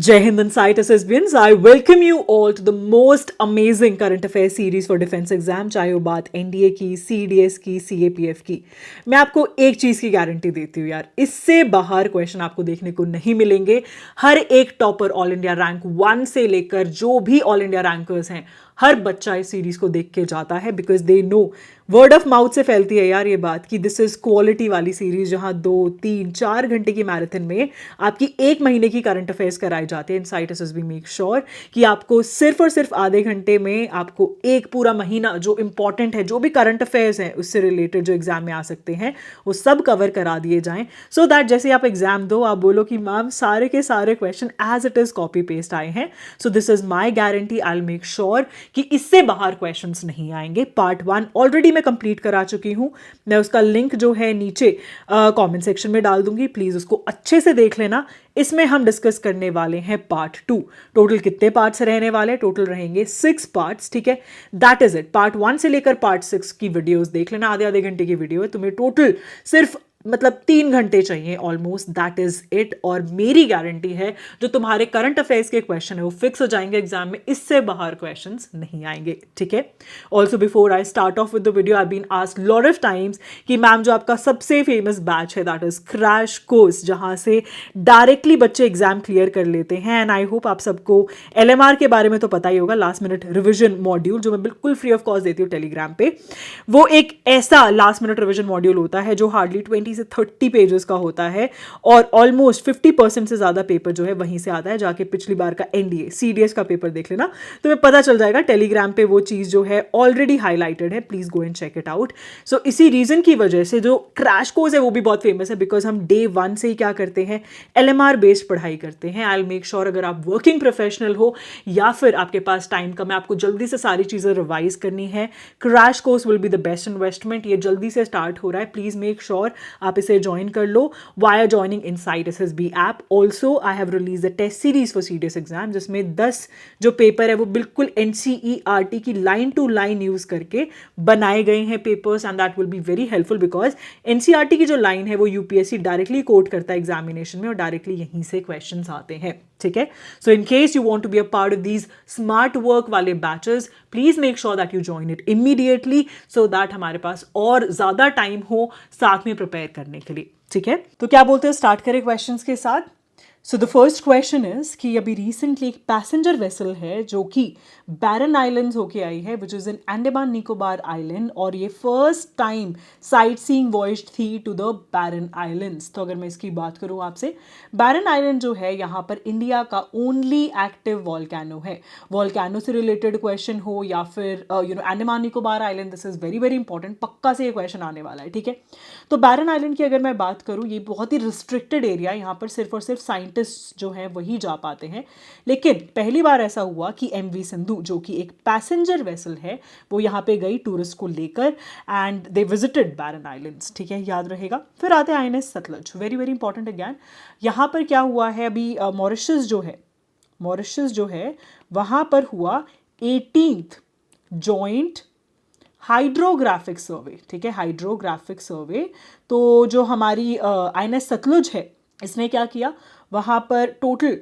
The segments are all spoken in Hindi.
Jai Hind and Site SSBians, I welcome you all to the most amazing current affairs series for defense exam, चाहे वो बात एनडीए की, सीडीएस की, सीएपीएफ की। मैं आपको एक चीज़ की गारंटी देती हूँ यार, इससे बाहर क्वेश्चन आपको देखने को नहीं मिलेंगे। हर एक टॉपर ऑल इंडिया रैंक 1 से लेकर जो भी ऑल इंडिया रैंकर्स हैं, हर बच्चा इस सीरीज को देख के जाता है because they know, word of mouth से फैलती है यार ये बात कि दिस इज क्वालिटी वाली सीरीज जहां 2 3 4 घंटे की मैराथन में आपकी एक महीने की करंट अफेयर्स कराई जाती है। इनसाइट एसएसबी मेक श्योर कि आपको सिर्फ और सिर्फ आधे घंटे में आपको एक पूरा महीना जो इंपॉर्टेंट है, जो भी करंट अफेयर्स हैं उससे रिलेटेड जो एग्जाम में आ सकते हैं वो सब कवर करा दिए जाएं, सो दैट जैसे आप एग्जाम दो आप बोलो कि मैम सारे के सारे question as it is copy paste आए हैं। So this is my guarantee, I will make sure कि इससे बाहर क्वेश्चंस नहीं आएंगे। पार्ट 1 ऑलरेडी मैं कंप्लीट करा चुकी हूं, मैं उसका लिंक जो है नीचे कमेंट सेक्शन में डाल दूंगी, प्लीज उसको अच्छे से देख लेना। इसमें हम डिस्कस करने वाले हैं पार्ट 2। टोटल कितने पार्ट्स रहने वाले? टोटल रहेंगे 6 पार्ट्स, ठीक है। That is it. पार्ट 1 से लेकर पार्ट 6 की वीडियोस देख लेना, आधे आधे घंटे की वीडियो है, तुम्हें टोटल सिर्फ मतलब 3 घंटे चाहिए ऑलमोस्ट, दैट इज इट। और मेरी गारंटी है जो तुम्हारे करंट अफेयर्स के क्वेश्चन है वो फिक्स हो जाएंगे एग्जाम में, इससे बाहर क्वेश्चंस नहीं आएंगे, ठीक है। Also before I start off with the video, I been asked lot of times कि मैम जो आपका सबसे फेमस बैच है दैट इज क्रैश कोर्स, जहां से डायरेक्टली बच्चे एग्जाम क्लियर कर लेते हैं। एंड आई होप आप सबको एलएमआर के बारे में तो पता ही होगा, लास्ट मिनट रिविजन मॉड्यूल जो मैं बिल्कुल फ्री ऑफ कॉस्ट देती हूँ टेलीग्राम पे। वो एक ऐसा लास्ट मिनट रिविजन मॉड्यूल होता है जो हार्डली 20 से 30 पेजेस का होता है और ऑलमोस्ट 50% से ज्यादा पेपर जो है वहीं से आता है। जाके पिछली बार का एनडीए सीडीएस का पेपर देख लेना, तुम्हें पता चल जाएगा। टेलीग्राम पे वो चीज जो है ऑलरेडी हाईलाइटेड है, please go and check it out. So इसी रीजन की वजह से जो क्रैश कोर्स है वो भी बहुत फेमस है, बिकॉज हम डे 1 से ही क्या करते हैं, एलएमआर बेस्ड पढ़ाई करते हैं। आई विल मेक श्योर अगर आप वर्किंग प्रोफेशनल हो या फिर आपके पास टाइम कम है, आपको जल्दी से सारी चीजें रिवाइज करनी है, crash course will be the best investment. ये जल्दी से स्टार्ट हो रहा है, प्लीज मेक श्योर आप इसे ज्वाइन कर लो via joining insight SSB app. Also I have release the test series for CDS exam, जिसमें 10 जो पेपर है वो बिल्कुल एनसीईआरटी की लाइन टू लाइन यूज करके बनाए गए हैं papers, and that will be very helpful because NCERT की जो लाइन है वो यूपीएससी डायरेक्टली कोट करता है एग्जामिनेशन में और डायरेक्टली यहीं से क्वेश्चंस आते हैं, ठीक है। So in case you want to be a part of these smart work वाले batches, please make sure that you join it immediately so that हमारे पास और ज्यादा टाइम हो साथ में प्रिपेयर करने के लिए, ठीक है। तो क्या बोलते हैं, स्टार्ट करें क्वेश्चंस के साथ। So the first question is कि अभी रिसेंटली एक पैसेंजर वेसल है जो कि बैरन आइलैंड्स होके आई है, which is in Andaman Nicobar island, और ये first time sight seeing voyage थी टू द बैरन आइलैंड्स। तो अगर मैं इसकी बात करूं आपसे, बैरन आइलैंड जो है यहाँ पर इंडिया का ओनली एक्टिव वॉल्केनो है। वॉल्केनो से रिलेटेड क्वेश्चन हो या फिर Andaman Nicobar island, this is very very important, पक्का से ये क्वेश्चन आने वाला है, ठीक है। तो बैरन आइलैंड की अगर मैं बात करूं, ये बहुत ही रिस्ट्रिक्टेड एरिया, यहाँ पर सिर्फ और सिर्फ साइंटिस्ट जो हैं वही जा पाते हैं। लेकिन पहली बार ऐसा हुआ कि एमवी सिंधु जो कि एक पैसेंजर वेसल है वो यहाँ पे गई टूरिस्ट को लेकर, and they visited Barren islands, ठीक है, याद रहेगा। फिर आते हैं INS Sutlej, very very important again. यहाँ पर क्या हुआ है, अभी मॉरिशस जो है वहां पर हुआ 18th जॉइंट हाइड्रोग्राफिक सर्वे, ठीक है, हाइड्रोग्राफिक सर्वे। तो जो हमारी आईएनएस सतलुज है इसने क्या किया, वहाँ पर टोटल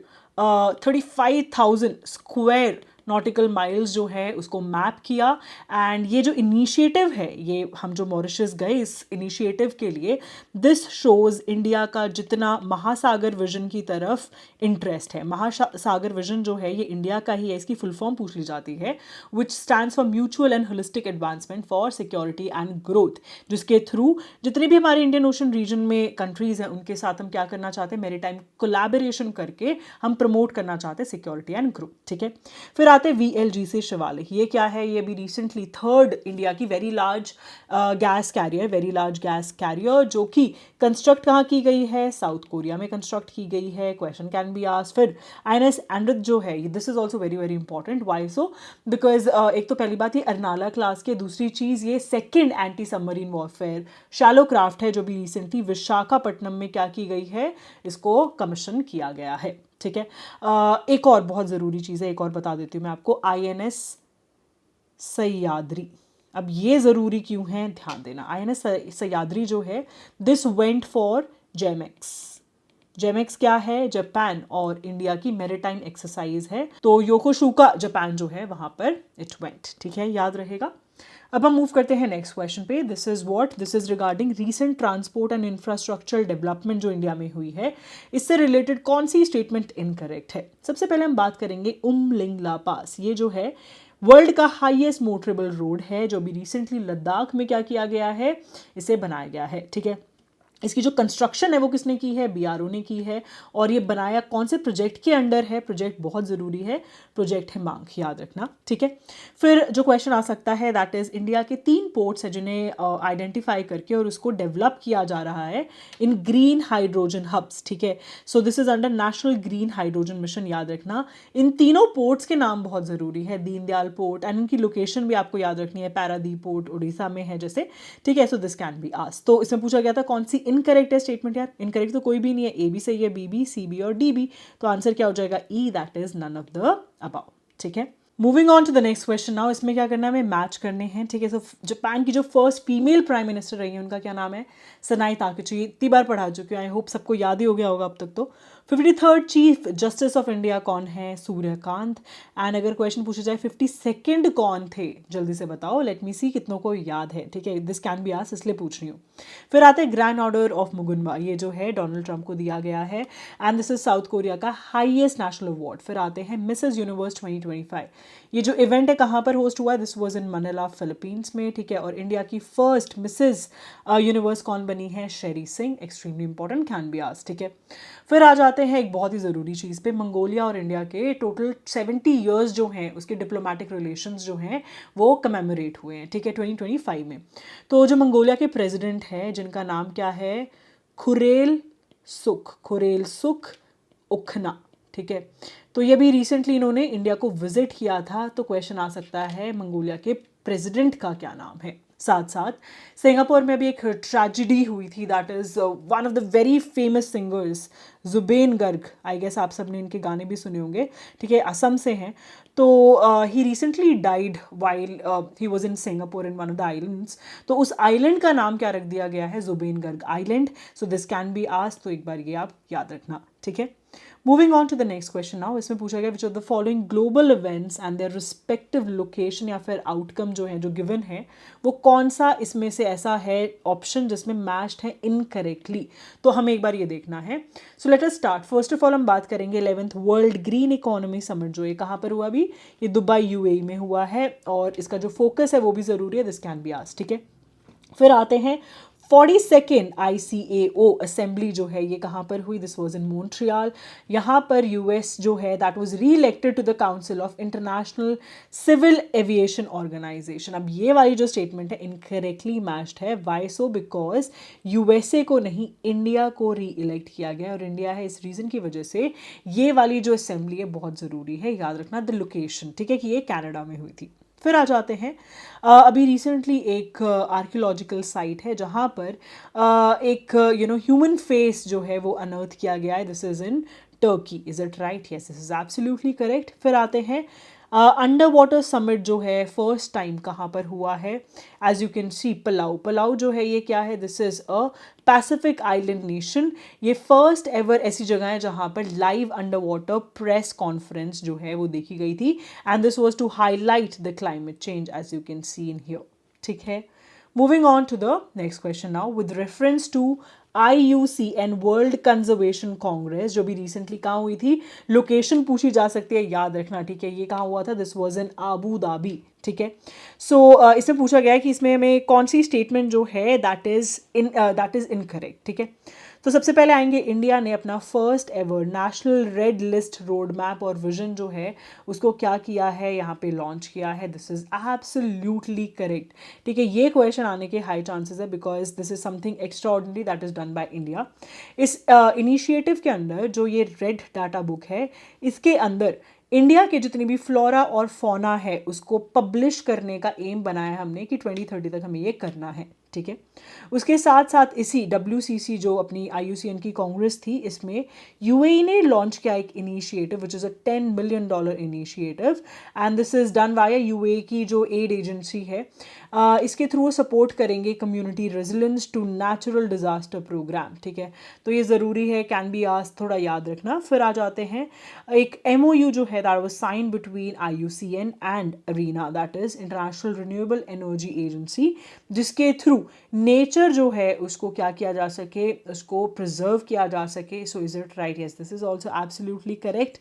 35,000 स्क्वायर नॉटिकल माइल्स जो है उसको मैप किया। एंड ये जो इनिशिएटिव है, ये हम जो मॉरिशस गए इस इनिशिएटिव के लिए, दिस शोज इंडिया का जितना महासागर विजन की तरफ इंटरेस्ट है। महासागर विजन जो है ये इंडिया का ही है, इसकी फुल फॉर्म पूछ ली जाती है, विच stands for mutual and holistic advancement for security and growth, जिसके थ्रू जितने भी हमारे इंडियन ओशन रीजन में कंट्रीज हैं उनके साथ हम क्या करना चाहते हैं, मेरीटाइम कोलैबोरेशन करके हम प्रमोट करना चाहते हैं सिक्योरिटी एंड ग्रोथ, ठीक है। फिर आते वीएलजी से शिवालिक, ये क्या है, ये भी रिसेंटली 3rd इंडिया की वेरी लार्ज गैस कैरियर जो कि कंस्ट्रक्ट कहाँ की गई है, साउथ कोरिया में कंस्ट्रक्ट की गई है। Question can be asked. फिर आईएनएस अमृत जो है, this is also very very important, why so, because एक तो पहली बात ये अर्नाला क्लास की, दूसरी चीज ये second anti submarine warfare shallow craft है जो भी रिसेंटली विशाखापट्टनम में क्या की गई है, इसको कमीशन किया गया है, ठीक है। एक और बहुत ज़रूरी चीज़ है, एक और बता देती हूँ मैं आपको, आईएनएस सह्याद्री। अब ये ज़रूरी क्यों है, ध्यान देना। आईएनएस सह्याद्री जो है, this went for JIMEX, JIMEX क्या है? जापान और इंडिया की मैरीटाइम एक्सरसाइज है। तो योकोशुका जापान जो है वहां पर इट वेंट। ठीक है, याद रहेगा। अब हम मूव करते हैं नेक्स्ट क्वेश्चन पे। This is regarding recent transport and infrastructural development जो इंडिया में हुई है, इससे रिलेटेड कौन सी स्टेटमेंट इनकरेक्ट है? सबसे पहले हम बात करेंगे उमलिंगला पास। ये जो है वर्ल्ड का हाईएस्ट मोटरेबल रोड है, जो भी रिसेंटली लद्दाख में क्या किया गया है, इसे बनाया गया है। ठीक है, इसकी जो कंस्ट्रक्शन है वो किसने की है? बीआरओ ने की है। और ये बनाया कौन से प्रोजेक्ट के अंडर है? प्रोजेक्ट बहुत ज़रूरी है, प्रोजेक्ट है मांग, याद रखना। ठीक है, फिर जो क्वेश्चन आ सकता है दैट इज़ इंडिया के 3 पोर्ट्स हैं जिन्हें आइडेंटिफाई करके और उसको डेवलप किया जा रहा है इन ग्रीन हाइड्रोजन हब्स। ठीक है, so this is under national green hydrogen mission, याद रखना। इन तीनों पोर्ट्स के नाम बहुत ज़रूरी है, दीनदयाल पोर्ट, एंड इनकी लोकेशन भी आपको याद रखनी है, पारादीप पोर्ट उड़ीसा में है जैसे। ठीक है, so this can be asked. तो इसमें पूछा गया था कौन सी इनकरेक्ट है स्टेटमेंट? यार इनकरेक्ट तो कोई भी नहीं है, ए भी सही है, बी भी, सी भी और डी भी। तो आंसर क्या हो जाएगा? E, that is none of the above. ठीक है, moving on to the next question now. इसमें क्या करना है? हमें मैच करने हैं। ठीक है, सो जापान की जो फर्स्ट फीमेल प्राइम मिनिस्टर रही है उनका क्या नाम है? सनाई ताकेची। इतनी बार पढ़ा चुकी हूँ, आई होप सबको याद ही हो गया होगा अब तक। तो 53rd chief justice of India कौन है? सूर्यकांत। एंड अगर क्वेश्चन पूछा जाए 52nd कौन थे, जल्दी से बताओ, लेट मी सी कितनों को याद है। ठीक है, दिस कैन बी आस्क्ड, इसलिए पूछ रही हूँ। फिर आते हैं ग्रैंड ऑर्डर ऑफ मुगुनवा, ये जो है डोनाल्ड ट्रंप को दिया गया है, and this is south Korea का हाईएस्ट नेशनल अवार्ड। फिर आते हैं मिसेस यूनिवर्स 2025, ये जो इवेंट है कहाँ पर होस्ट हुआ है? This was in Manila, Philippines में। ठीक है, और इंडिया की फर्स्ट मिसेस यूनिवर्स कौन बनी है? शेरी Singh. Extremely important, can be asked. ठीक है, फिर आ जाते हैं एक बहुत ही ज़रूरी चीज़ पे, मंगोलिया और इंडिया के टोटल 70 ईयर्स जो हैं उसके डिप्लोमेटिक रिलेशंस जो हैं वो कमेमोरेट हुए हैं। ठीक है, 2025 में। तो जो मंगोलिया के प्रेसिडेंट हैं जिनका नाम क्या है? खुरेल सुख उखना। ठीक है, तो ये भी रिसेंटली इन्होंने इंडिया को विजिट किया था। तो क्वेश्चन आ सकता है मंगोलिया के प्रेसिडेंट का क्या नाम है? साथ साथ सिंगापुर में भी एक ट्रेजिडी हुई थी, that is one of the very famous singers Zubeen Garg. I guess आप सबने इनके गाने भी सुने होंगे। ठीक है, असम से हैं। तो he recently died while he was in Singapore in one of the islands. तो उस आइलैंड का नाम क्या रख दिया गया है? Zubeen Garg island. So this can be asked, तो एक बार ये आप याद रखना। ठीक है, moving on to the next question now. इसमें पूछा गया which of the following global events and their respective location या फिर आउटकम जो है जो गिवन है वो कौन सा इसमें से ऐसा है ऑप्शन जिसमें मैच्ड है इनकरेक्टली? तो हमें एक बार ये देखना है। So let us start. First of all हम बात करेंगे 11th world green economy summit, जो ये कहाँ पर हुआ अभी? ये दुबई यूएई में हुआ है, और इसका जो फोकस है वो भी ज़रूरी है, दिस कैन बी आस्क्ड। ठीक है, फिर आते हैं 42nd ICAO असेंबली जो है ये कहाँ पर हुई? This was in Montreal. यहाँ पर यूएस जो है that was re elected to the council of international civil aviation organisation. अब ये वाली जो स्टेटमेंट है इनकरेक्टली मैच्ड है। Why so? बिकॉज यूएसए को नहीं, इंडिया को री इलेक्ट किया गया, और इंडिया है, इस रीज़न की वजह से ये वाली जो असेंबली है बहुत ज़रूरी है, याद रखना द लोकेशन। ठीक है, कि ये कनाडा में हुई थी। फिर आ जाते हैं अभी रिसेंटली एक आर्कियोलॉजिकल साइट है जहाँ पर एक ह्यूमन फेस जो है वो अनर्थ किया गया है। This is in Turkey. Is it right? Yes, this is absolutely correct. फिर आते हैं अंडर वाटर समिट जो है फर्स्ट टाइम कहाँ पर हुआ है? As you can see Palau. Palau जो है ये क्या है? This is a Pacific island nation. ये फर्स्ट एवर ऐसी जगह है जहाँ पर live under water press conference जो है वो देखी गई थी, and this was to highlight the climate change as you can see in here. ठीक है, moving on to the next question now with reference to IUCN world conservation Congress, जो भी रिसेंटली कहाँ हुई थी, लोकेशन पूछी जा सकती है, याद रखना। ठीक है, ये कहाँ हुआ था? This was in Abu Dhabi. ठीक है, सो इसमें पूछा गया है कि इसमें हमें कौन सी स्टेटमेंट जो है दैट इज इनकरेक्ट। ठीक है, तो सबसे पहले आएंगे इंडिया ने अपना first ever national red list road map और विजन जो है उसको क्या किया है? यहाँ पे लॉन्च किया है। This is absolutely correct. ठीक है, ये क्वेश्चन आने के हाई चांसेस है because this is something extraordinary that is done by India. इस इनिशिएटिव के अंदर जो ये रेड डाटा बुक है इसके अंदर इंडिया के जितनी भी फ्लोरा और फौना है उसको पब्लिश करने का एम बनाया हमने कि 2030 तक हमें ये करना है। ठीक है। उसके साथ साथ इसी WCC जो अपनी IUCN की कांग्रेस थी, इसमें UAE ने लॉन्च किया एक initiative which is a $10 million initiative, and this is done via UAE की जो एड एजेंसी है। इसके थ्रू सपोर्ट करेंगे community resilience to natural disaster programme, ठीक है। तो ये ज़रूरी है, कैन बी आस्क्ड, थोड़ा याद रखना। फिर आ जाते हैं एक MOU जो है that was sign between IUCN and IRENA, that is international renewable energy agency, जिसके थ्रू नेचर जो है उसको क्या किया जा सके, उसको प्रिजर्व किया जा सके। सो is it right? Yes, this is also absolutely correct.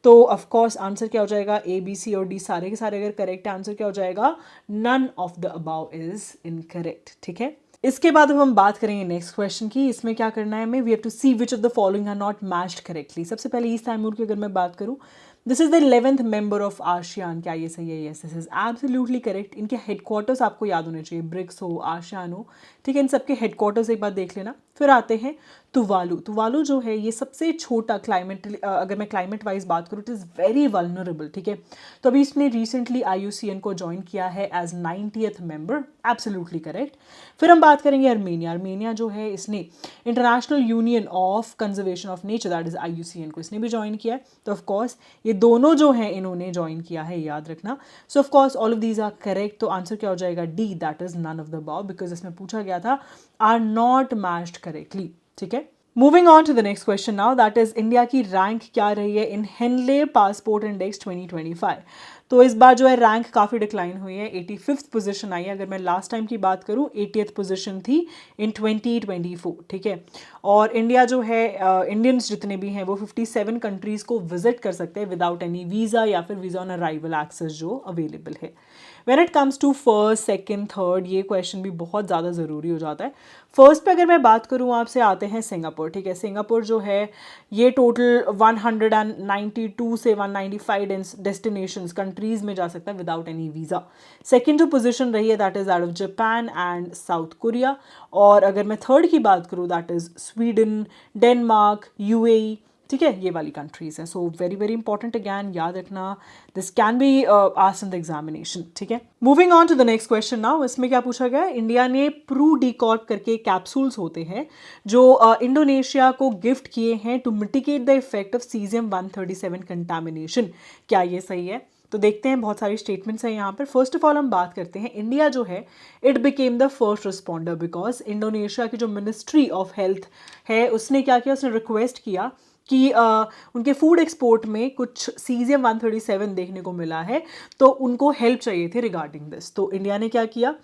तो ऑफकोर्स आंसर क्या हो जाएगा? ABC और D सारे के सारे अगर करेक्ट, आंसर क्या हो जाएगा? None of the above is incorrect, ठीक है। इसके बाद अब हम बात करेंगे नेक्स्ट क्वेश्चन की। इसमें क्या करना है हमें? We have to see which of the following are not matched correctly. सबसे पहले ईस्ट तैमूर की अगर मैं बात करूं, this is the 11th member of ASEAN, क्या ये सही है? Yes, this is absolutely correct. इनके हेडक्वार्टर्स आपको याद होने चाहिए, ब्रिक्स हो, आशियान हो, ठीक है। इन सबके हेडक्वार्टर्स एक बार देख लेना। फिर आते हैं तुवालू। तुवालू जो है ये सबसे छोटा क्लाइमेट, अगर मैं क्लाइमेट वाइज बात करूँ, इट इज़ वेरी वल्नरेबल, ठीक है। तो अभी इसने रिसेंटली IUCN को ज्वाइन किया है as 90th member, absolutely correct. फिर हम बात करेंगे अर्मेनिया। अर्मेनिया जो है इसने international union of conservation of nature, that is IUCN को इसने भी ज्वाइन किया है। तो ऑफकोर्स ये दोनों जो हैं इन्होंने ज्वाइन किया है, याद रखना। So of course all of these are correct. तो आंसर क्या हो जाएगा? D, that is none of the above, because इसमें पूछा गया था आर नॉट मैच्ड करेक्टली, ठीक है। Moving on to the next question now, that is India की रैंक क्या रही है इन हेनले पासपोर्ट इंडेक्स 2025। तो इस बार जो है रैंक काफ़ी डिक्लाइन हुई है, 85th पोजीशन आई है। अगर मैं लास्ट टाइम की बात करूं, 80th पोजीशन थी इन 2024, ठीक है। और इंडिया जो है, इंडियंस जितने भी हैं वो 57 कंट्रीज़ को विजिट कर सकते हैं विदाउट एनी वीज़ा या फिर वीज़ा ऑन अराइवल एक्सेस जो अवेलेबल है। When it comes to first, second, third, ये क्वेश्चन भी बहुत ज़्यादा ज़रूरी हो जाता है। फर्स्ट पे अगर मैं बात करूँ आपसे, आते हैं सिंगापुर, ठीक है। सिंगापुर जो है ये टोटल 192 से 195 डेस्टिनेशंस कंट्रीज़ में जा सकता है विदाउट एनी वीज़ा। सेकंड जो पोजीशन रही है that is out of Japan and South Korea. और अगर मैं थर्ड की बात करूँ, that is Sweden, Denmark, UAE, ठीक है। ये वाली कंट्रीज हैं। So very very important, again याद रखना, this can be asked in the examination, ठीक है। Moving on to the next question now, इसमें क्या पूछा गया? इंडिया ने प्रू डीकॉर्प करके कैप्सूल्स होते हैं जो इंडोनेशिया को गिफ्ट किए हैं to mitigate the effect of caesium 137 contamination, क्या ये सही है? तो देखते हैं, बहुत सारी स्टेटमेंट्स हैं यहाँ पर। फर्स्ट ऑफ ऑल हम बात करते हैं, इंडिया जो है it became the first responder because Indonesia की जो मिनिस्ट्री ऑफ हेल्थ है उसने क्या किया, उसने रिक्वेस्ट किया कि उनके फूड एक्सपोर्ट में कुछ सीजियम 137 देखने को मिला है, तो उनको हेल्प चाहिए थी रिगार्डिंग दिस। तो इंडिया ने क्या किया?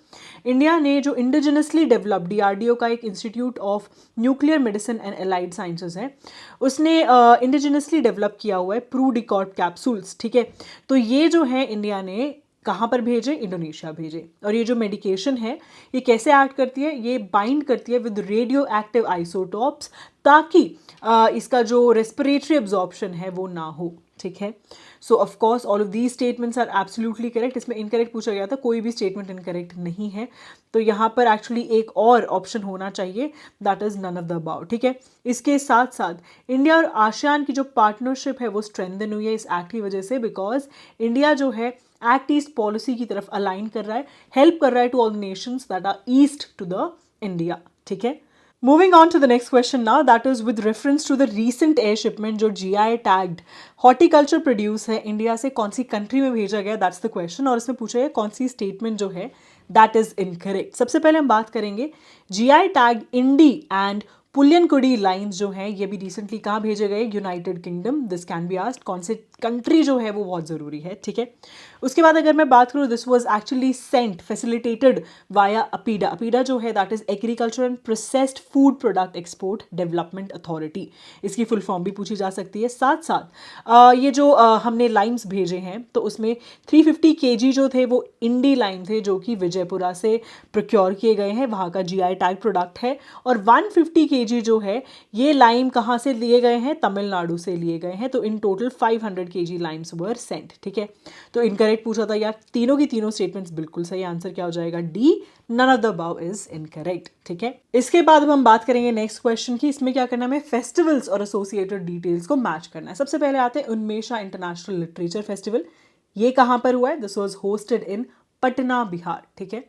इंडिया ने जो इंडिजिनसली डेवलप्ड DRDO का एक institute of nuclear medicine and allied sciences है, उसने इंडिजिनसली डेवलप किया हुआ है प्रूडिकॉर्प कैप्सूल्स, ठीक है। तो ये जो है इंडिया ने कहाँ पर भेजे? इंडोनेशिया भेजे। और ये जो मेडिकेशन है ये कैसे एक्ट करती है? ये बाइंड करती है विद रेडियो एक्टिव आइसोटॉप्स, ताकि इसका जो रेस्पिरेटरी एब्जॉर्प्शन है वो ना हो, ठीक है। So of course all of these statements are absolutely correct. इसमें इनकरेक्ट पूछा गया था, कोई भी स्टेटमेंट इनकरेक्ट नहीं है। तो यहाँ पर एक्चुअली एक और ऑप्शन होना चाहिए, that is none of the above, ठीक है। इसके साथ साथ इंडिया और आसियान की जो पार्टनरशिप है वो स्ट्रेंथन हुई है इस एक्ट की वजह से, बिकॉज इंडिया जो है एक्ट ईस्ट पॉलिसी की तरफ अलाइन कर रहा है, हेल्प कर रहा है to all the nations that are east to the India, ठीक है। Moving on to the next question now, that is with reference to the recent air shipment जो GI tagged horticulture produce है इंडिया से कौन सी कंट्री में भेजा गया, दैट्स द क्वेश्चन। और इसमें पूछा गया कौन सी स्टेटमेंट जो है दैट इज इनकरेक्ट। सबसे पहले हम बात करेंगे GI tag Indi and Puliyankudi lines जो हैं ये भी रिसेंटली कहाँ भेजे गए? United Kingdom. This can be asked, कौन से कंट्री जो है वो बहुत ज़रूरी है, ठीक है। उसके बाद अगर मैं बात करूँ, this was actually sent facilitated via APEDA. APEDA जो है that is agriculture and processed food product export development authority, इसकी फुल फॉर्म भी पूछी जा सकती है। साथ साथ ये जो हमने लाइम्स भेजे हैं तो उसमें 350 kg जो थे वो इंडी लाइम थे जो कि विजयपुरा से प्रोक्योर किए गए हैं, वहाँ का GI टैग प्रोडक्ट है। और 150 kg जो है ये लाइम कहाँ से लिए गए हैं? तमिलनाडु से लिए गए हैं। तो in total 500 kg Lyme's were sent, ठीक है। तो इनकरेक्ट पूछा था यार, तीनों की तीनों स्टेटमेंट्स बिल्कुल सही। आंसर क्या हो जाएगा? D, none of the above is incorrect, ठीक है। इसके बाद हम बात करेंगे नेक्स्ट क्वेश्चन की। इसमें क्या करना है? हमें फेस्टिवल्स और एसोसिएटेड डिटेल्स को मैच करना है। सबसे पहले आते हैं उन्मेषा इंटरनेशनल लिटरेचर फेस्टिवल। ये कहाँ पर हुआ है? This was hosted in Patna Bihar, ठीक है।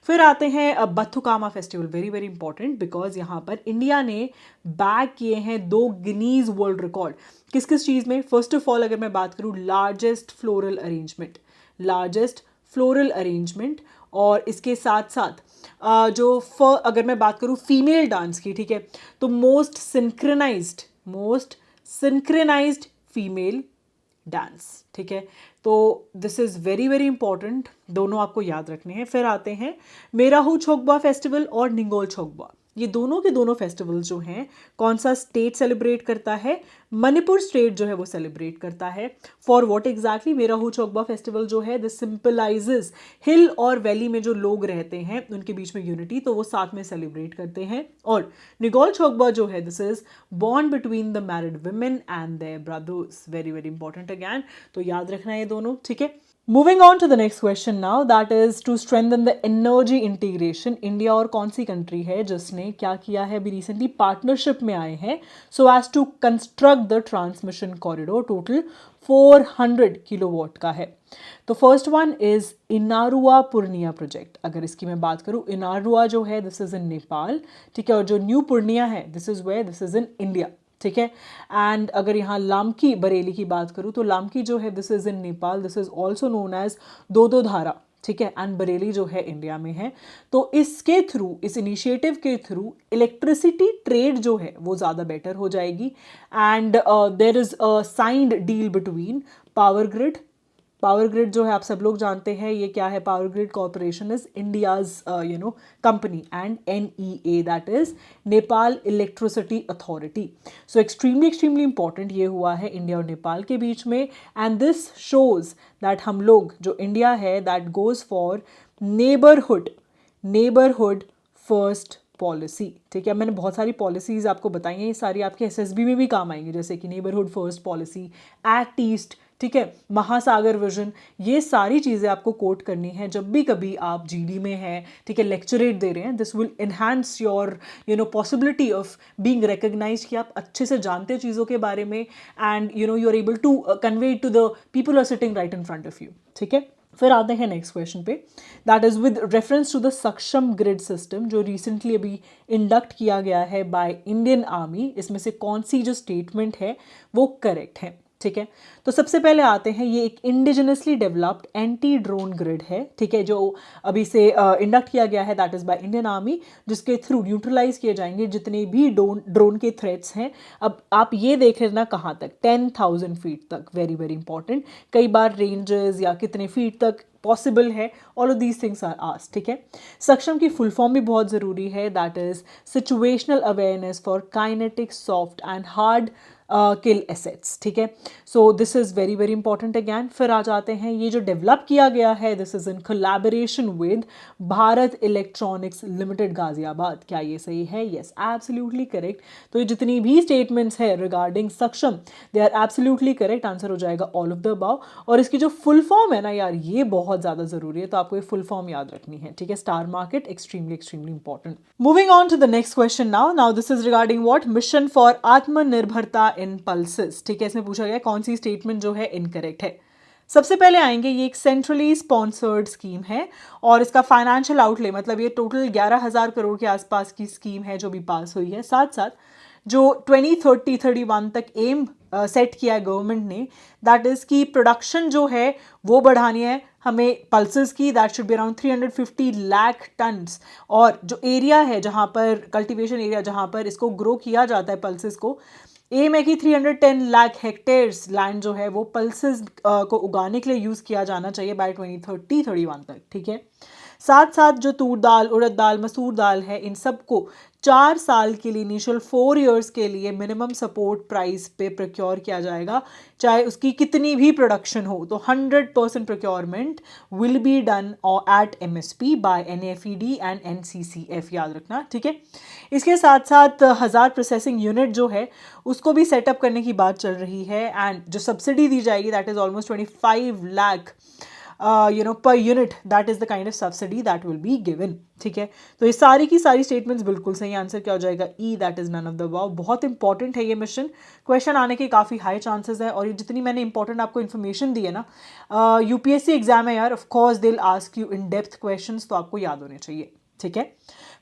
फिर आते हैं Bathukamma festival, very very important because यहाँ पर इंडिया ने बैग किए हैं 2 गिनीज वर्ल्ड रिकॉर्ड। किस किस चीज़ में? फर्स्ट ऑफ ऑल अगर मैं बात करूँ largest floral arrangement, largest floral arrangement, और इसके साथ साथ अगर मैं बात करूँ फीमेल डांस की, ठीक है, तो मोस्ट सिंक्रेनाइज्ड फीमेल डांस, ठीक है। तो this is very very important, दोनों आपको याद रखने हैं। फिर आते हैं मेराहू छोकबा फेस्टिवल और निंगोल छोकबा। ये दोनों के दोनों फेस्टिवल्स जो हैं, कौन सा स्टेट सेलिब्रेट करता है? मणिपुर स्टेट जो है वो सेलिब्रेट करता है। For what exactly? Mera Hou Chongba festival जो है दिस सिंपलाइजेस हिल और वैली में जो लोग रहते हैं उनके बीच में यूनिटी, तो वो साथ में सेलिब्रेट करते हैं। और निगोल छोकबा जो है this is bond between the married women and their brothers, very very important again, तो याद रखना ये दोनों, ठीक है। Moving on to the next question now, that is to strengthen the energy integration. India और कौन सी कंट्री है जिसने क्या किया है? अभी रिसेंटली पार्टनरशिप में आए हैं so as to construct the transmission corridor, total 400 kilowatt का है। तो first one is Inarua Purnia project. अगर इसकी मैं बात करूँ, इनारुआ जो है दिस इज इन नेपाल, ठीक है, और जो न्यू पूर्णिया है दिस इज इन इंडिया, ठीक है। एंड अगर यहाँ लामकी बरेली की बात करूँ तो लामकी जो है this is in Nepal, this is also known as Do Dhara, ठीक है, एंड बरेली जो है इंडिया में है। तो इसके थ्रू, इस इनिशिएटिव के थ्रू इलेक्ट्रिसिटी ट्रेड जो है वो ज़्यादा बेटर हो जाएगी। And there is a signed deal between power grid जो है आप सब लोग जानते हैं ये क्या है? Power grid corporation is India's company, and NEA that is Nepal electricity authority. So extremely important ये हुआ है इंडिया और नेपाल के बीच में, एंड दिस शोज दैट हम लोग जो इंडिया है that goes for neighbourhood first policy, ठीक है। मैंने बहुत सारी पॉलिसीज आपको बताई हैं, ये सारी आपके SSB में भी काम आएंगी, जैसे कि neighbourhood first policy, act east, ठीक है, महासागर विजन, ये सारी चीज़ें आपको कोट करनी है जब भी कभी आप GD में हैं, ठीक है, लेक्चरेट दे रहे हैं। This will enhance your possibility of being recognised कि आप अच्छे से जानते हैं चीज़ों के बारे में, and you are able to convey to the people are sitting right in front of you, ठीक है। फिर आते हैं नेक्स्ट क्वेश्चन पे, that is with reference to the Saksham grid system जो रिसेंटली अभी इंडक्ट किया गया है बाय इंडियन आर्मी। इसमें से कौन सी जो स्टेटमेंट है वो करेक्ट है, ठीक है। तो सबसे पहले आते हैं, ये एक indigenously developed anti drone grid है, ठीक है, जो अभी से इंडक्ट किया गया है that is by Indian army, जिसके थ्रू न्यूट्रलाइज किए जाएंगे जितने भी ड्रोन के थ्रेट्स हैं। अब आप ये देख लेना कहाँ तक, 10,000 फीट तक, वेरी वेरी इंपॉर्टेंट। कई बार रेंजेस या कितने फीट तक पॉसिबल है, all of these things are asked, ठीक है। सक्षम की फुल फॉर्म भी बहुत ज़रूरी है, that is situational awareness for kinetic soft and hard kill assets, ठीक है। So this is very very important again. फिर आ जाते हैं, ये जो डेवलप किया गया है this is in collaboration with Bharat electronics limited Ghaziabad. क्या ये सही है? Yes, absolutely correct. तो ये जितनी भी स्टेटमेंट्स है regarding Saksham they are absolutely correct, answer हो जाएगा ऑल ऑफ द अबव। और इसकी जो फुल फॉर्म है ना यार, ये बहुत ज़्यादा ज़रूरी है, तो आपको ये फुल फॉर्म याद रखनी है, ठीक है। Star market, extremely important. Moving on to the next question now this is regarding what? Mission for Aatmanirbharta in pulses, ठीक है। इसमें पूछा गया कौन सी स्टेटमेंट जो है इनकरेक्ट है। सबसे पहले आएंगे, ये एक सेंट्रली स्पॉन्सर्ड स्कीम है और इसका फाइनेंशियल आउटले मतलब ये टोटल 11,000 करोड़ के आसपास की स्कीम है जो भी पास हुई है। साथ साथ जो 2030-31 तक एम सेट किया है गवर्नमेंट ने, दैट इज़ की प्रोडक्शन जो है वो बढ़ानी है हमें पल्सेस की, that should be around 350 lakh tons. और जो एरिया है जहाँ पर कल्टीवेशन एरिया जहाँ पर इसको ग्रो किया जाता है पल्सेस को, एम है कि 310 लाख हेक्टेयर्स लैंड जो है वो पल्सेस को उगाने के लिए यूज़ किया जाना चाहिए बाय 2030-31 तक, ठीक है। साथ साथ जो तूर दाल, उड़द दाल, मसूर दाल है, इन सबको 4 साल के लिए इनिशियल 4 इयर्स के लिए मिनिमम सपोर्ट प्राइस पे प्रोक्योर किया जाएगा, चाहे उसकी कितनी भी प्रोडक्शन हो। तो 100% procurement will be done at MSP by NAFED and NCCF, याद रखना, ठीक है। इसके साथ साथ 1000 प्रोसेसिंग यूनिट जो है उसको भी सेटअप करने की बात चल रही है, एंड जो सब्सिडी दी जाएगी that is almost 25 lakh per unit, that is the kind of subsidy that will be given. ठीक है, तो ये सारी की सारी स्टेटमेंट्स बिल्कुल सही, आंसर क्या हो जाएगा E, that is none of the above. बहुत इंपॉर्टेंट है ये मिशन, क्वेश्चन आने के काफ़ी हाई चांसेस है, और ये जितनी मैंने इंपॉर्टेंट आपको इन्फॉर्मेशन दी है ना, यूपीएससी एग्जाम है यार, of course they will ask you in depth questions, तो आपको याद होने चाहिए। ठीक है,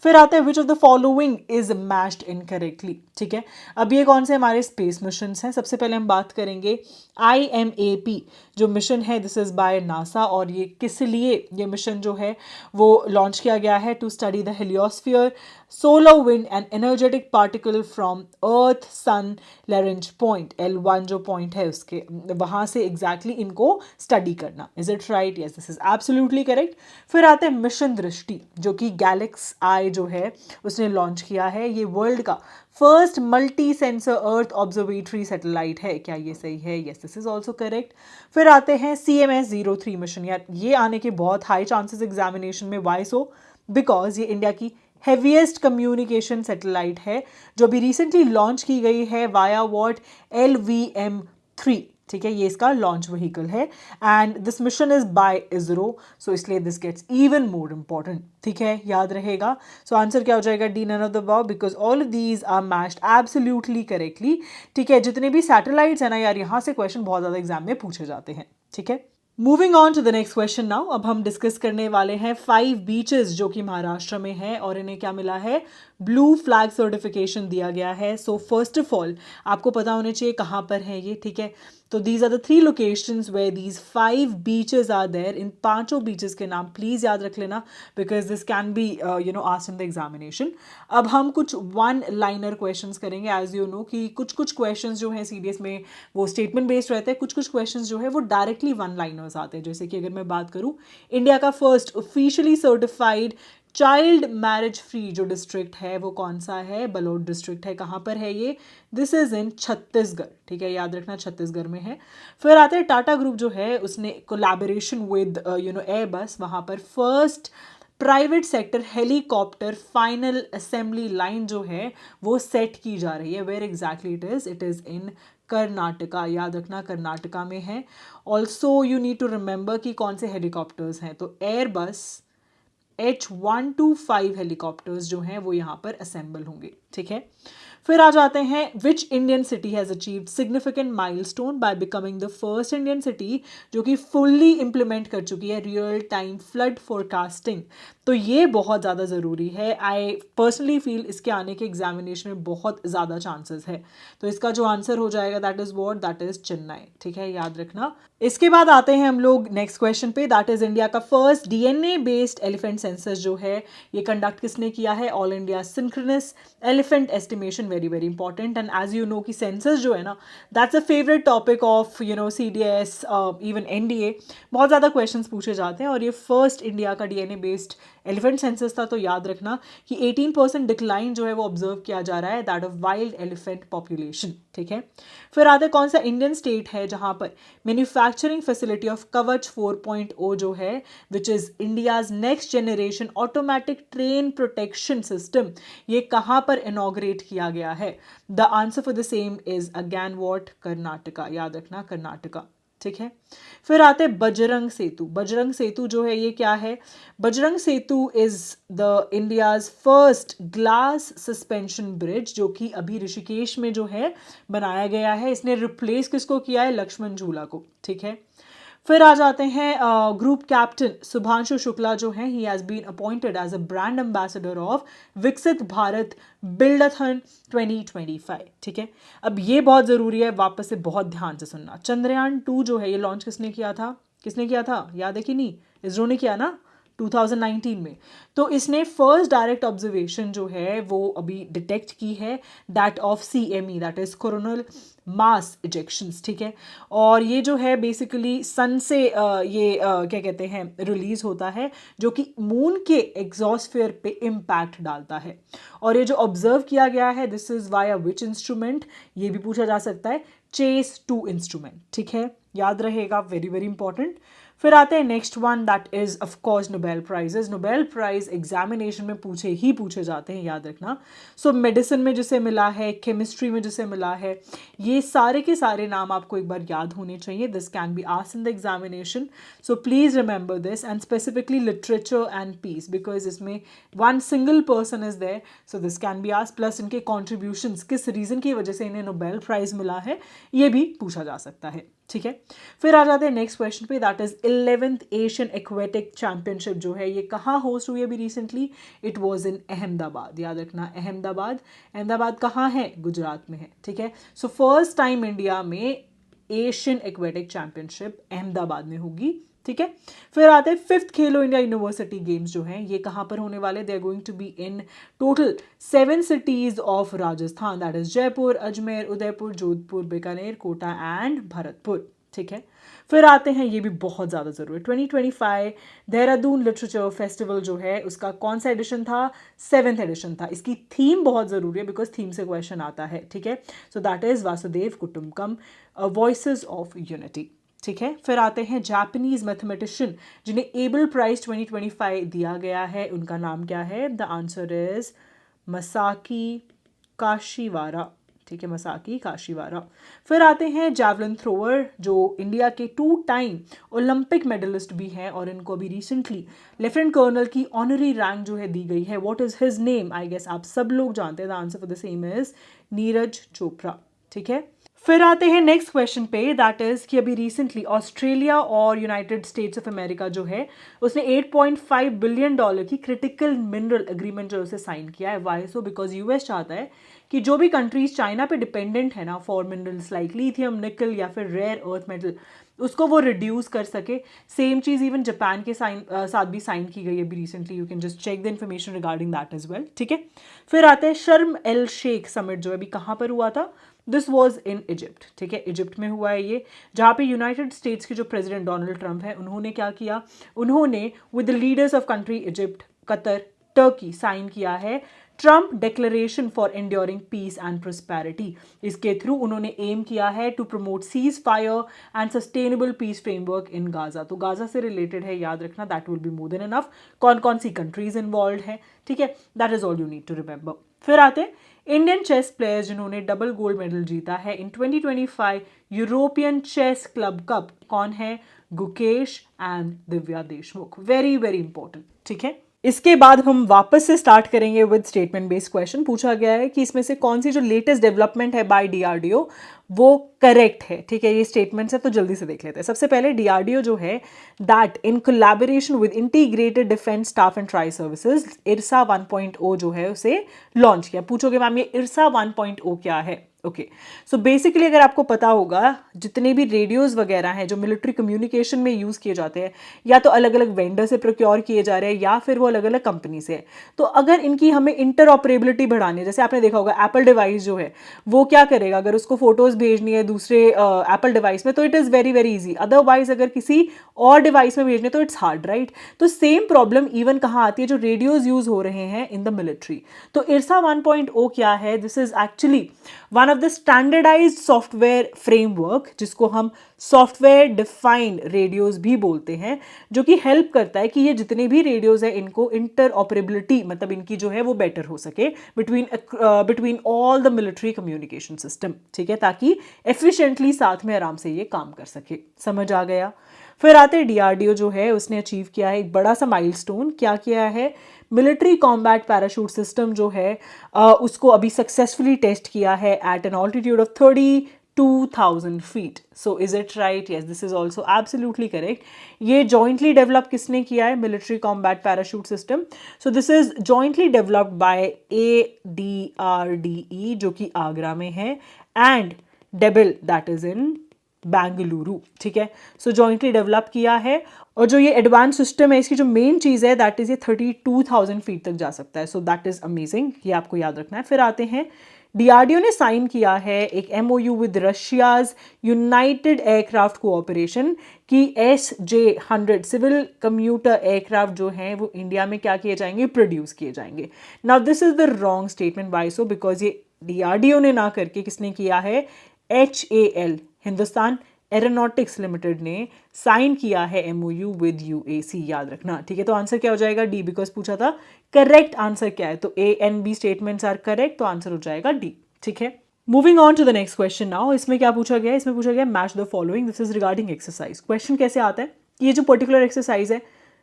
फिर आते हैं विच of the following is matched incorrectly. ठीक है, अब ये कौन से हमारे स्पेस मिशन हैं? सबसे पहले हम बात करेंगे IMAP जो मिशन है, दिस इज बाय नासा, और ये किस लिए ये मिशन जो है वो लॉन्च किया गया है? To study the heliosphere, solar wind and energetic particle from earth sun Lagrange point, L1 जो पॉइंट है उसके वहाँ से एग्जैक्टली इनको स्टडी करना। Is it right? Yes, this is absolutely correct. फिर आते हैं मिशन दृष्टि, जो कि गैलेक्स आई जो है उसने लॉन्च किया है। ये वर्ल्ड का फर्स्ट मल्टी सेंसर अर्थ ऑब्जर्वेटरी सैटेलाइट है। क्या ये सही है? Yes, this is also correct. फिर आते हैं CMS-03 मिशन, यार ये आने के बहुत हाई चांसेस एग्जामिनेशन में। Why so? बिकॉज ये इंडिया की हेवीएस्ट कम्युनिकेशन सैटेलाइट है, जो अभी रिसेंटली लॉन्च की गई है वाया वॉट LVM-3। ठीक है, ये इसका लॉन्च व्हीकल है, and this mission is by ISRO, so इसलिए this gets even more important. ठीक है, याद रहेगा। सो आंसर क्या हो जाएगा? D, none of the above, because all of these are matched absolutely correctly. ठीक है, जितने भी सैटेलाइट्स है ना यार, यहाँ से क्वेश्चन बहुत ज़्यादा एग्जाम में पूछे जाते हैं। ठीक है, moving on to the next question now. अब हम डिस्कस करने वाले हैं 5 बीचेस जो कि महाराष्ट्र में है, और इन्हें क्या मिला है? ब्लू फ्लैग सर्टिफिकेशन दिया गया है। सो फर्स्ट ऑफ ऑल आपको पता होने चाहिए कहाँ पर है ये। ठीक है, तो these are the 3 locations where these 5 beaches are there. इन 5 बीचेस के नाम प्लीज याद रख लेना, because this can be asked in the examination. अब हम कुछ 1 लाइनर क्वेश्चंस करेंगे। एज यू नो कि कुछ कुछ क्वेश्चंस जो हैं सीडीएस में वो स्टेटमेंट बेस्ड रहते हैं, कुछ कुछ क्वेश्चंस जो है वो डायरेक्टली 1 लाइनर्स आते हैं। जैसे कि अगर मैं बात करूँ, इंडिया का first officially certified child marriage free जो डिस्ट्रिक्ट है वो कौन सा है? बलोद डिस्ट्रिक्ट है। कहाँ पर है ये? दिस इज इन छत्तीसगढ़। ठीक है, याद रखना छत्तीसगढ़ में है। फिर आते हैं टाटा ग्रुप जो है उसने कोलैबोरेशन विद एयरबस, वहाँ पर first private sector helicopter final assembly line जो है वो सेट की जा रही है। Where exactly it is in Karnataka. याद रखना कर्नाटका में है। Also you need to remember कि कौन से हेलीकॉप्टर्स हैं, तो एयरबस H125 हेलीकॉप्टर्स जो हैं वो यहाँ पर असेंबल होंगे। ठीक है, फिर आ जाते हैं which Indian city has achieved significant milestone by becoming the first Indian city जो कि फुल्ली इंप्लीमेंट कर चुकी है रियल टाइम फ्लड फोरकास्टिंग। तो ये बहुत ज़्यादा ज़रूरी है। आई पर्सनली फील इसके आने के एग्जामिनेशन में बहुत ज़्यादा चांसेस है। तो इसका जो आंसर हो जाएगा that is what? That is Chennai. ठीक है, याद रखना। इसके बाद आते हैं हम लोग नेक्स्ट क्वेश्चन पे, दैट इज़ इंडिया का first DNA based elephant census जो है ये कंडक्ट किसने किया है? All India synchronous elephant estimation. Very very important. And as you know कि सेंसस जो है ना that's a favourite topic of CDS even NDA। बहुत ज़्यादा क्वेश्चंस पूछे जाते हैं, और ये फर्स्ट इंडिया का DNA बेस्ड एलिफेंट सेंसस था। तो याद रखना कि 18% डिक्लाइन जो है वो ऑब्जर्व किया जा रहा है, that of wild elephant population. ठीक है, फिर आते कौन सा इंडियन स्टेट है जहाँ पर मैन्युफैक्चरिंग फैसिलिटी ऑफ कवच 4.0 जो है which is India's next generation automatic train protection system, ये कहाँ पर इनॉग्रेट किया गया है? The answer for the same is again what? Karnataka. याद रखना कर्नाटका। ठीक है, फिर आते बजरंग सेतु। बजरंग सेतु जो है ये क्या है? Bajrang Setu is the India's first glass suspension bridge जो कि अभी ऋषिकेश में जो है बनाया गया है। इसने रिप्लेस किसको किया है? लक्ष्मण झूला को। ठीक है, फिर आ जाते हैं ग्रुप कैप्टन सुभांशु शुक्ला जो हैं, he has been appointed as a brand ambassador of Viksit Bharat बिल्डाथन 2025। ठीक है, अब ये बहुत ज़रूरी है, वापस से बहुत ध्यान से सुनना। चंद्रयान 2 जो है ये लॉन्च किसने किया था? किसने किया था? याद है कि नहीं? इसरो ने किया ना 2019 में। तो इसने फर्स्ट डायरेक्ट ऑब्जर्वेशन जो है वो अभी डिटेक्ट की है, that of CME, that is coronal mass इजेक्शंस। ठीक है, और ये जो है बेसिकली सन से क्या कहते हैं रिलीज होता है, जो कि मून के एग्जॉस्फेयर पे इम्पैक्ट डालता है। और ये जो ऑब्जर्व किया गया है this is via which instrument? ये भी पूछा जा सकता है, चेस 2 इंस्ट्रूमेंट। ठीक है, याद रहेगा, वेरी वेरी इंपॉर्टेंट। फिर आते हैं next one, that is of course Nobel prizes. Nobel prize examination में पूछे जाते हैं, याद रखना। सो मेडिसिन में जिसे मिला है, केमिस्ट्री में जिसे मिला है, ये सारे के सारे नाम आपको एक बार याद होने चाहिए। This can be asked in the examination, so please remember this, and specifically literature and peace, because इसमें one single person is there, so this can be asked. Plus इनके कॉन्ट्रीब्यूशंस, किस रीजन की वजह से इन्हें नोबेल प्राइज मिला है, ये भी पूछा जा सकता है, ठीक है। फिर आ जाते हैं नेक्स्ट क्वेश्चन पे, that is 11th Asian aquatic championship जो है ये कहाँ होस्ट हुई अभी recently? It was in Ahmedabad, याद रखना अहमदाबाद। अहमदाबाद कहाँ है? गुजरात में है, ठीक है। सो फर्स्ट टाइम इंडिया में एशियन एक्वेटिक चैंपियनशिप अहमदाबाद में होगी, ठीक है। फिर आते हैं 5th खेलो इंडिया यूनिवर्सिटी गेम्स जो हैं ये कहाँ पर होने वाले? They are going to be in total 7 cities of Rajasthan, that is Jaipur, Ajmer, Udaipur, Jodhpur, Bikaner, Kota and Bharatpur, ठीक है। फिर आते हैं, ये भी बहुत ज़्यादा ज़रूरी है, 2025 देहरादून लिटरेचर फेस्टिवल जो है उसका कौन सा एडिशन था? 7th एडिशन था। इसकी थीम बहुत ज़रूरी है बिकॉज थीम से क्वेश्चन आता है, ठीक है। So that is Vasudhaiva Kutumbakam, voices of unity, ठीक है। फिर आते हैं जापानीज मैथमेटिशियन जिन्हें एबल प्राइज 2025 दिया गया है, उनका नाम क्या है? The answer is Masaki Kashiwara, ठीक है, मसाकी काशीवारा। फिर आते हैं जैवलिन थ्रोअर जो इंडिया के 2 टाइम ओलंपिक मेडलिस्ट भी हैं और इनको अभी रिसेंटली लेफ्टिनेंट कर्नल की ऑनरी रैंक जो है दी गई है। What is his name? I guess आप सब लोग जानते हैं, the answer for the same is Neeraj Chopra, ठीक है। फिर आते हैं नेक्स्ट क्वेश्चन पे, दैट इज कि अभी रिसेंटली ऑस्ट्रेलिया और यूनाइटेड स्टेट्स ऑफ अमेरिका जो है उसने $8.5 बिलियन की क्रिटिकल मिनरल एग्रीमेंट जो उसे साइन किया है। Why so? बिकॉज यूएस चाहता है कि जो भी कंट्रीज चाइना पे डिपेंडेंट है ना फॉर मिनरल्स लाइक लिथियम, निकल या फिर रेयर अर्थ मेटल, उसको वो रिड्यूस कर सके। सेम चीज़ इवन जापान के साथ भी साइन की गई है अभी recently, you can just check the information regarding that as well, ठीक है। फिर आते हैं शर्म एल शेख समिट जो अभी कहाँ पर हुआ था? दिस वॉज इन इजिप्ट, ठीक है, इजिप्ट में हुआ है ये, जहाँ पे यूनाइटेड स्टेट्स के जो प्रेसिडेंट डोनाल्ड ट्रंप है उन्होंने क्या किया? उन्होंने with the leaders of country Egypt, Qatar, Turkey sign किया है Trump declaration for enduring peace and prosperity. इसके थ्रू उन्होंने एम किया है to promote ceasefire and sustainable peace framework in Gaza. तो गाजा से रिलेटेड है, याद रखना, that will be more than enough. कौन कौन सी कंट्रीज इन्वॉल्व है, ठीक है, that is all you need to remember. फिर आते हैं इंडियन चेस प्लेयर्स जिन्होंने डबल गोल्ड मेडल जीता है इन 2025 यूरोपियन चेस क्लब कप। कौन है? Gukesh and Divya Deshmukh, very very important, ठीक है। इसके बाद हम वापस से स्टार्ट करेंगे विद स्टेटमेंट बेस्ड क्वेश्चन। पूछा गया है कि इसमें से कौन सी जो लेटेस्ट डेवलपमेंट है बाय डीआरडीओ वो करेक्ट है, ठीक है। ये स्टेटमेंट्स है तो जल्दी से देख लेते हैं। सबसे पहले डीआरडीओ जो है that in collaboration with integrated defence staff and tri services इरसा 1.0 जो है उसे लॉन्च किया। पूछोगे मैम ये इरसा 1.0 क्या है? ओके, सो बेसिकली अगर आपको पता होगा जितने भी रेडियोज वगैरह हैं जो मिलिट्री कम्युनिकेशन में यूज़ किए जाते हैं या तो अलग अलग वेंडर से प्रोक्योर किए जा रहे हैं या फिर वो अलग अलग कंपनी से है, तो अगर इनकी हमें इंटरऑपरेबिलिटी बढ़ानी है, जैसे आपने देखा होगा एप्पल डिवाइस जो है वो क्या करेगा, अगर उसको फोटोज भेजनी है दूसरे एप्पल डिवाइस में तो it is very very easy, otherwise अगर किसी और डिवाइस में भेजने तो इट्स हार्ड, राइट। तो सेम प्रॉब्लम इवन कहाँ आती है? जो रेडियोज यूज हो रहे हैं इन द मिलिट्री। तो इरसा 1.0 क्या है? This is actually one of the standardized software framework जिसको हम सॉफ्टवेयर डिफाइंड रेडियोज भी बोलते हैं, जो कि हेल्प करता है कि ये जितने भी रेडियोज हैं इनको इंटरऑपरेबिलिटी मतलब इनकी जो है वो बेटर हो सके between all the military communication system, ठीक है, ताकि एफिशिएंटली साथ में आराम से ये काम कर सके। समझ आ गया? फिर आते डीआरडीओ जो है उसने अचीव किया है एक बड़ा सा माइलस्टोन। क्या किया है? मिलिट्री कॉम्बैट पैराशूट सिस्टम जो है उसको अभी सक्सेसफुली टेस्ट किया है at an altitude of 32,000 feet. So is it right? Yes, this is also absolutely correct. ये जॉइंटली डेवलप किसने किया है? Military combat parachute system. So this is jointly developed by ADRDE जो कि आगरा में है and DEBEL that is in Bengaluru, ठीक है। सो जॉइंटली डेवलप किया है और जो ये एडवांस सिस्टम है इसकी जो मेन चीज़ है दैट इज़ ये 32,000 फीट तक जा सकता है। सो दैट इज़ अमेजिंग, ये आपको याद रखना है। फिर आते हैं डीआरडीओ ने साइन किया है एक MOU with Russia's United aircraft cooperation कि SJ-100 सिविल कम्यूटर एयरक्राफ्ट जो हैं वो इंडिया में क्या किए जाएंगे? प्रोड्यूस किए जाएंगे। Now this is the wrong statement. Why so? Because ये डीआरडीओ ने ना करके किसने किया है? HAL हिंदुस्तान एरोनॉटिक्स लिमिटेड ने साइन किया है MOU विद UAC, याद रखना, ठीक है। तो आंसर क्या हो जाएगा? डी, बिकॉज पूछा था करेक्ट आंसर क्या है, तो A and B statements are correct, तो आंसर हो जाएगा डी, ठीक है। Moving on to the next question now. इसमें क्या पूछा गया है? इसमें पूछा गया match the following, this is regarding exercise. Question कैसे आता है कि ये जो पर्टिकुलर एक्सरसाइज है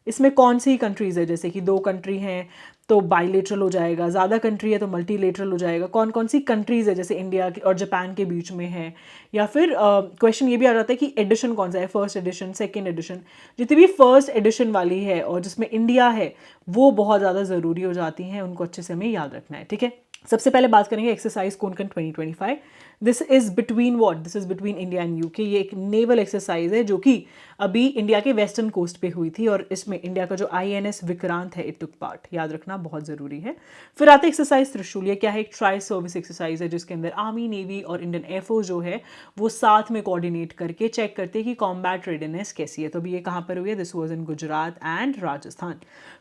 इसमें कौन सी कंट्रीज है, जैसे कि 2 कंट्री हैं तो बाइलेटरल हो जाएगा, ज़्यादा कंट्री है तो मल्टीलेटरल हो जाएगा, कौन कौन सी कंट्रीज है जैसे इंडिया और जापान के बीच में है, या फिर क्वेश्चन ये भी आ जाता है कि एडिशन कौन सा है, फर्स्ट एडिशन, सेकेंड एडिशन। जितनी भी फर्स्ट एडिशन वाली है और जिसमें इंडिया है वो बहुत ज़्यादा ज़रूरी हो जाती हैं, उनको अच्छे से हमें याद रखना है, ठीक है। सबसे पहले बात करेंगे exercise Konkan 2025। This is between what? This is between India and UK. ये एक नेवल एक्सरसाइज है जो कि अभी इंडिया के वेस्टर्न कोस्ट पे हुई थी और इसमें इंडिया का जो INS विक्रांत है इट टुक पार्ट, याद रखना बहुत जरूरी है। फिर आते एक्सरसाइज त्रिशूल। ये क्या है? एक ट्राई सर्विस एक्सरसाइज है जिसके अंदर आर्मी, नेवी और इंडियन एयरफोर्स जो है वो साथ में कोऑर्डिनेट करके चेक करते हैं कि कॉम्बैट रेडीनेस कैसी है। तो अभी ये कहाँ पर हुई है? This was in Gujarat and Rajasthan.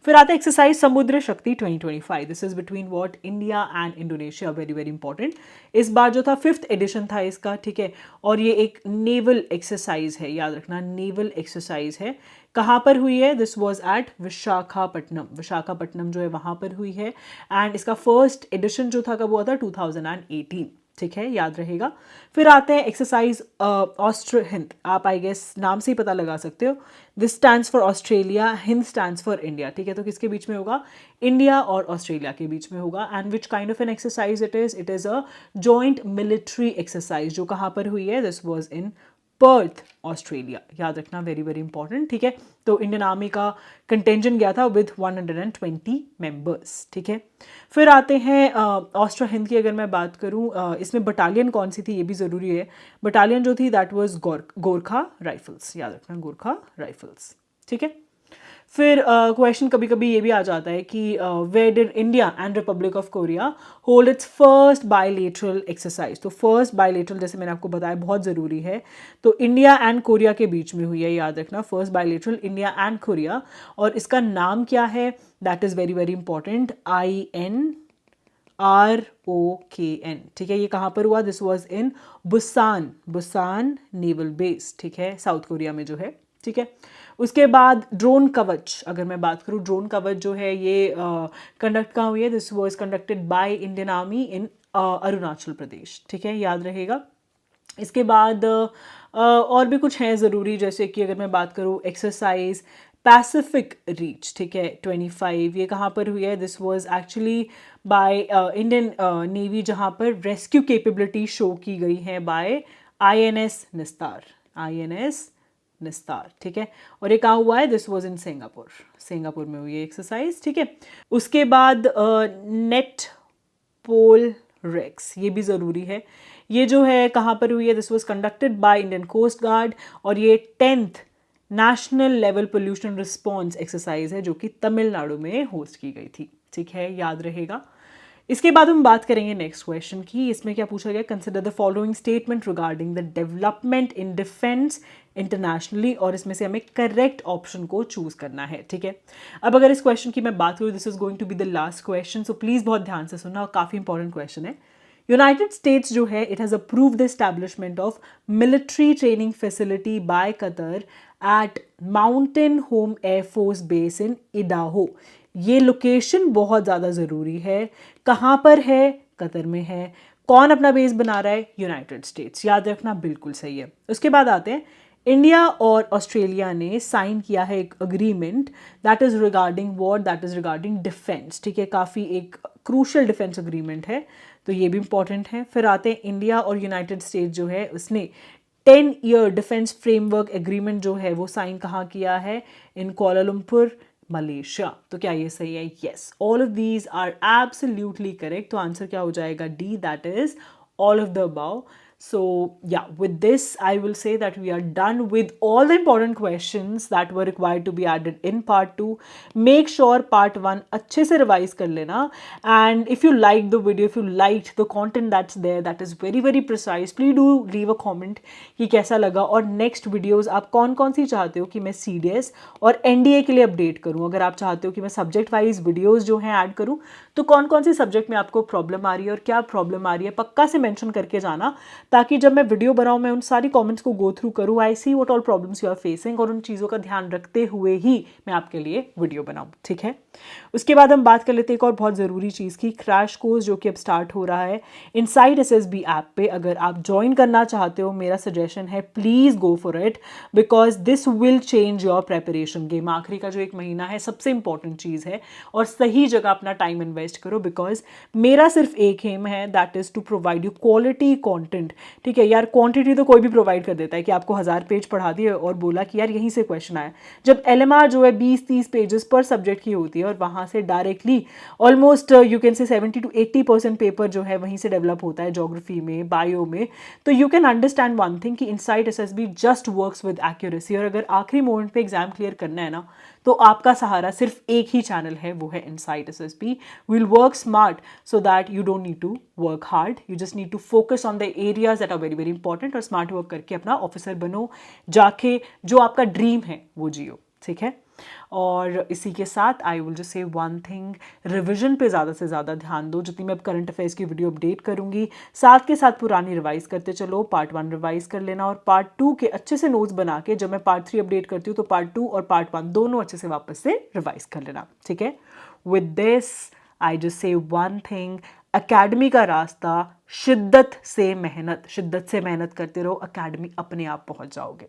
फिर आता है एक्सरसाइज समुद्र शक्ति 2025। This is between what? India and Indonesia, very very important. इस बार जो था 5th एडिशन था इसका, ठीक है। और ये एक नेवल एक्सरसाइज है, याद रखना नेवल एक्सरसाइज है। कहाँ पर हुई है? This was at Visakhapatnam. Visakhapatnam जो है वहाँ पर हुई है एंड इसका फर्स्ट एडिशन जो था कब हुआ था? 2018, ठीक है, याद रहेगा। फिर आते हैं एक्सरसाइज ऑस्ट्र हिंद। आप आई गेस नाम से ही पता लगा सकते हो, this stands for Australia, Hind stands for India, ठीक है। तो किसके बीच में होगा? इंडिया और ऑस्ट्रेलिया के बीच में होगा। And which kind of an exercise it is? It is a joint military exercise जो कहाँ पर हुई है? This was in Perth, Australia, याद रखना, वेरी वेरी इंपॉर्टेंट, ठीक है। तो इंडियन आर्मी का कंटेंजेंट गया था विद 120 मेंबर्स, ठीक है। फिर आते हैं ऑस्ट्रो हिंद की। अगर मैं बात करूं इसमें बटालियन कौन सी थी ये भी ज़रूरी है। बटालियन जो थी दैट वाज गोरखा राइफल्स, याद रखना, गोरखा राइफल्स, ठीक है। फिर क्वेश्चन कभी कभी ये भी आ जाता है कि where did India and Republic of Korea hold its first bilateral exercise. तो फर्स्ट बायलेटरल जैसे मैंने आपको बताया बहुत ज़रूरी है, तो इंडिया एंड कोरिया के बीच में हुई है, याद रखना, first bilateral India and Korea. और इसका नाम क्या है? That is very very important, INROKN, ठीक है। ये कहाँ पर हुआ? This was in Busan, Busan naval base, ठीक है, साउथ कोरिया में जो है, ठीक है। उसके बाद ड्रोन कवच, अगर मैं बात करूँ ड्रोन कवच जो है ये कंडक्ट कहाँ हुई है? This was conducted by Indian army in Arunachal Pradesh, ठीक है, याद रहेगा। इसके बाद और भी कुछ हैं ज़रूरी, जैसे कि अगर मैं बात करूँ एक्सरसाइज पैसिफिक रीच, ठीक है, 25, ये कहाँ पर हुई है? This was actually by Indian navy, जहाँ पर रेस्क्यू कैपेबिलिटी शो की गई है बाय INS निस्तार, INS निस्तार, ठीक है। और ये कहाँ हुआ है? This was in Singapore, Singapore में हुई है एक्सरसाइज, ठीक है। उसके बाद नेट पोल रेक्स, ये भी ज़रूरी है। ये जो है कहाँ पर हुई है? This was conducted by Indian coast guard और ये 10th national level pollution response exercise है जो कि तमिलनाडु में होस्ट की गई थी, ठीक है, याद रहेगा। इसके बाद हम बात करेंगे नेक्स्ट क्वेश्चन की। इसमें क्या पूछा गया? Consider the following statement regarding the development in defence internationally, और इसमें से हमें करेक्ट ऑप्शन को चूज करना है, ठीक है। अब अगर इस क्वेश्चन की मैं बात करूँ, this is going to be the last question, so please बहुत ध्यान से सुनना, काफी इंपॉर्टेंट क्वेश्चन है। यूनाइटेड स्टेट्स जो है it has approved the establishment of military training facility by Qatar at Mountain Home air force base in Idaho. ये लोकेशन बहुत ज़्यादा ज़रूरी है। कहाँ पर है? कतर में है। कौन अपना बेस बना रहा है? यूनाइटेड स्टेट्स, याद रखना, बिल्कुल सही है। उसके बाद आते हैं इंडिया और ऑस्ट्रेलिया ने साइन किया है एक agreement that is regarding war, that is regarding defence, ठीक है, काफ़ी एक क्रूशल डिफेंस अग्रीमेंट है, तो ये भी इंपॉर्टेंट है। फिर आते हैं इंडिया और यूनाइटेड स्टेट्स जो है उसने 10-year डिफेंस फ्रेमवर्क एग्रीमेंट जो है वो साइन कहाँ किया है? In Kuala Lumpur, Malaysia. तो क्या ये सही है? Yes, all of these are absolutely correct. तो आंसर क्या हो जाएगा? D, that is all of the above. So yeah, with this I will say that we are done with all the important questions that were required to be added in part 2. Make sure part 1 अच्छे से revise कर लेना, and if you liked the video, if you liked the content that's there, that is very very precise, please do leave a comment कि कैसा लगा, और next videos आप कौन कौन सी चाहते हो कि मैं CDS और NDA के लिए अपडेट करूँ। अगर आप चाहते हो कि मैं सब्जेक्ट वाइज वीडियोज़ जो हैं ऐड करूँ, तो कौन कौन से सब्जेक्ट में आपको प्रॉब्लम आ रही है और क्या प्रॉब्लम आ रही है पक्का से मेंशन करके जाना, ताकि जब मैं वीडियो बनाऊँ मैं उन सारी कमेंट्स को गो थ्रू करूँ, I see what all problems you are facing, और उन चीज़ों का ध्यान रखते हुए ही मैं आपके लिए वीडियो बनाऊँ, ठीक है। उसके बाद हम बात कर लेते हैं एक और बहुत ज़रूरी चीज़ की, क्रैश कोर्स जो कि अब स्टार्ट हो रहा है इनसाइड एसएसबी ऐप पे। अगर आप ज्वाइन करना चाहते हो, मेरा सजेशन है please go for it, because this will change your preparation game. आखिरी का जो एक महीना है सबसे इंपॉर्टेंट चीज़ है, और सही जगह अपना टाइम इन्वेस्ट करो, बिकॉज मेरा सिर्फ एक एम है, that is to provide you quality content, ठीक है यार। क्वांटिटी तो कोई भी प्रोवाइड कर देता है कि आपको 1000 पेज पढ़ा दिए और बोला कि यार यहीं से क्वेश्चन आया, जब एलएमआर जो है 20-30 पेजेस पर सब्जेक्ट की होती है, और वहाँ से directly almost you can say 70 to 80% paper जो है वहीं से डेवलप होता है, ज्योग्राफी में, बायो में। तो you can understand one thing कि inside SSB just works with accuracy, और अगर आखिरी मोमेंट पे एग्जाम क्लियर करना है ना, तो आपका सहारा सिर्फ एक ही चैनल है, वो है inside SSB. Will work smart so that you don't need to work hard, you just need to focus on the areas that are very very important, और स्मार्ट वर्क करके अपना ऑफिसर बनो, जाके जो आपका ड्रीम है वो जियो, ठीक है। और इसी के साथ I will just say one thing, revision पे ज़्यादा से ज़्यादा ध्यान दो। जितनी मैं अब करंट अफेयर्स की वीडियो अपडेट करूंगी, साथ के साथ पुरानी रिवाइज करते चलो। पार्ट 1 रिवाइज कर लेना, और पार्ट 2 के अच्छे से नोट्स बना के जब मैं पार्ट 3 अपडेट करती हूँ तो पार्ट 2 और पार्ट 1 दोनों अच्छे से वापस से रिवाइज कर लेना, ठीक है। With this I just say one thing, academy का रास्ता शिद्दत से मेहनत करते रहो, अकेडमी अपने आप पहुंच जाओगे।